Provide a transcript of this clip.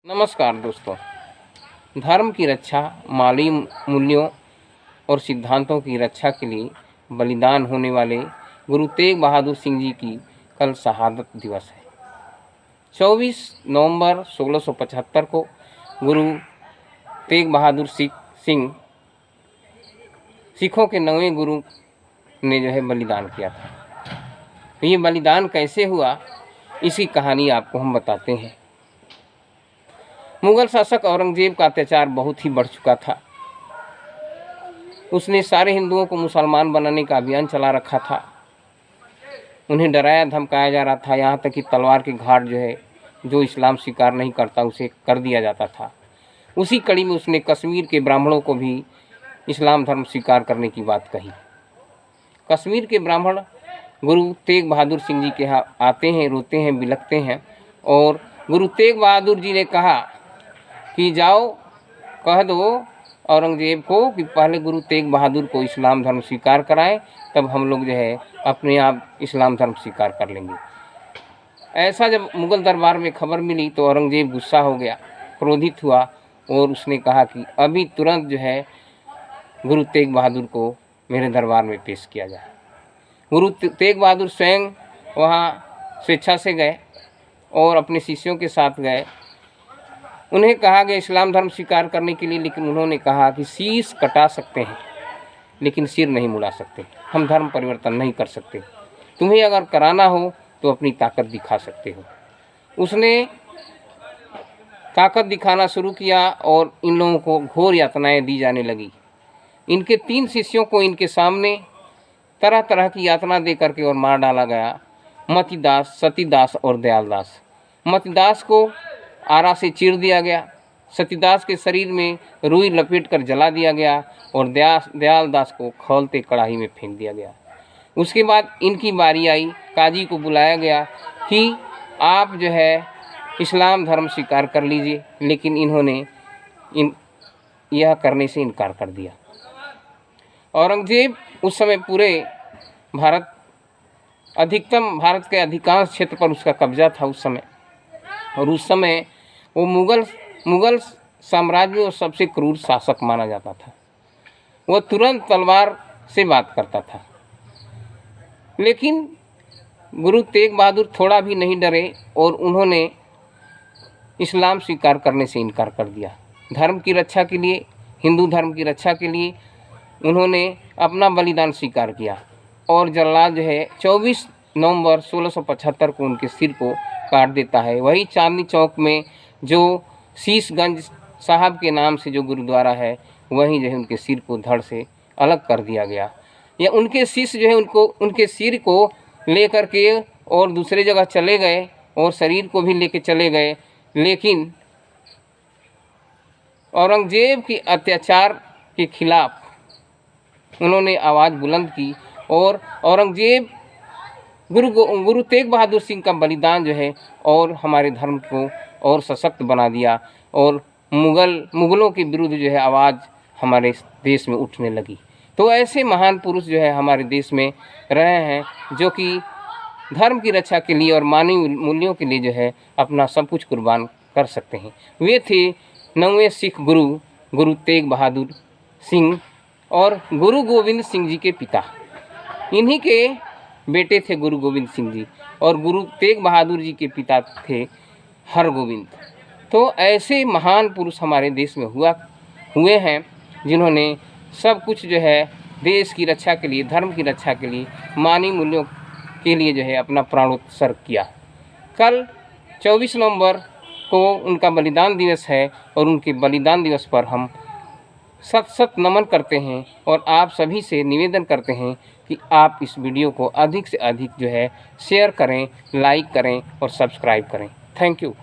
नमस्कार दोस्तों। धर्म की रक्षा, मानवीय मूल्यों और सिद्धांतों की रक्षा के लिए बलिदान होने वाले गुरु तेग बहादुर सिंह जी की कल शहादत दिवस है। 24 नवंबर 1675 को गुरु तेग बहादुर सिंह सिखों के 9वें गुरु ने बलिदान किया था। ये बलिदान कैसे हुआ, इसी कहानी आपको हम बताते हैं। मुगल शासक औरंगजेब का अत्याचार बहुत ही बढ़ चुका था। उसने सारे हिंदुओं को मुसलमान बनाने का अभियान चला रखा था। उन्हें डराया धमकाया जा रहा था, यहाँ तक कि तलवार के घाट जो इस्लाम स्वीकार नहीं करता उसे कर दिया जाता था। उसी कड़ी में उसने कश्मीर के ब्राह्मणों को भी इस्लाम धर्म स्वीकार करने की बात कही। कश्मीर के ब्राह्मण गुरु तेग बहादुर सिंह जी के यहाँ आते हैं, रोते हैं, बिलखते हैं और गुरु तेग बहादुर जी ने कहा कि जाओ कह दो औरंगजेब को कि पहले गुरु तेग बहादुर को इस्लाम धर्म स्वीकार कराएं, तब हम लोग अपने आप इस्लाम धर्म स्वीकार कर लेंगे। ऐसा जब मुगल दरबार में खबर मिली तो औरंगजेब गुस्सा हो गया, क्रोधित हुआ और उसने कहा कि अभी तुरंत गुरु तेग बहादुर को मेरे दरबार में पेश किया जाए। गुरु तेग बहादुर स्वयं वहाँ स्वेच्छा से गए और अपने शिष्यों के साथ गए। उन्हें कहा गया इस्लाम धर्म स्वीकार करने के लिए, लेकिन उन्होंने कहा कि शीश कटा सकते हैं लेकिन सिर नहीं मुड़ा सकते। हम धर्म परिवर्तन नहीं कर सकते। तुम्हें अगर कराना हो तो अपनी ताकत दिखा सकते हो। उसने ताकत दिखाना शुरू किया और इन लोगों को घोर यातनाएं दी जाने लगी। इनके 3 शिष्यों को इनके सामने तरह तरह की यातना दे करके और मार डाला गया। मतिदास, सतीदास और दयालदास। मतिदास को आरा से चीर दिया गया, सतीदास के शरीर में रुई लपेट कर जला दिया गया और दयालदास को खौलते कढ़ाई में फेंक दिया गया। उसके बाद इनकी बारी आई, काजी को बुलाया गया कि आप इस्लाम धर्म स्वीकार कर लीजिए, लेकिन इन्होंने यह करने से इनकार कर दिया। औरंगजेब उस समय पूरे भारत के अधिकांश क्षेत्र पर उसका कब्जा था उस समय, और उस समय वो मुगल साम्राज्य में सबसे क्रूर शासक माना जाता था। वह तुरंत तलवार से बात करता था, लेकिन गुरु तेग बहादुर थोड़ा भी नहीं डरे और उन्होंने इस्लाम स्वीकार करने से इनकार कर दिया। धर्म की रक्षा के लिए, हिंदू धर्म की रक्षा के लिए उन्होंने अपना बलिदान स्वीकार किया और जल्लाद 24 नवंबर 1675 को उनके सिर को काट देता है। वही चांदनी चौक में जो शीशगंज साहब के नाम से जो गुरुद्वारा है, वहीं उनके सिर को धड़ से अलग कर दिया गया। या उनके शिष्य उनके सिर को लेकर के और दूसरे जगह चले गए और शरीर को भी लेके चले गए, लेकिन औरंगजेब के अत्याचार के खिलाफ उन्होंने आवाज़ बुलंद की और औरंगजेब गुरु तेग बहादुर सिंह का बलिदान और हमारे धर्म को और सशक्त बना दिया और मुगलों के विरुद्ध आवाज़ हमारे देश में उठने लगी। तो ऐसे महान पुरुष हमारे देश में रहे हैं, जो कि धर्म की रक्षा के लिए और मानवीय मूल्यों के लिए अपना सब कुछ कुर्बान कर सकते हैं। वे थे 9वें सिख गुरु तेग बहादुर सिंह और गुरु गोविंद सिंह जी के पिता। इन्हीं के बेटे थे गुरु गोविंद सिंह जी और गुरु तेग बहादुर जी के पिता थे हरगोविंद। तो ऐसे महान पुरुष हमारे देश में हुए हैं, जिन्होंने सब कुछ देश की रक्षा के लिए, धर्म की रक्षा के लिए, मानवीय मूल्यों के लिए अपना प्राणोत्सर्ग किया। कल 24 नवंबर को उनका बलिदान दिवस है और उनके बलिदान दिवस पर हम सत नमन करते हैं और आप सभी से निवेदन करते हैं कि आप इस वीडियो को अधिक से अधिक शेयर करें, लाइक करें और सब्सक्राइब करें। Thank you.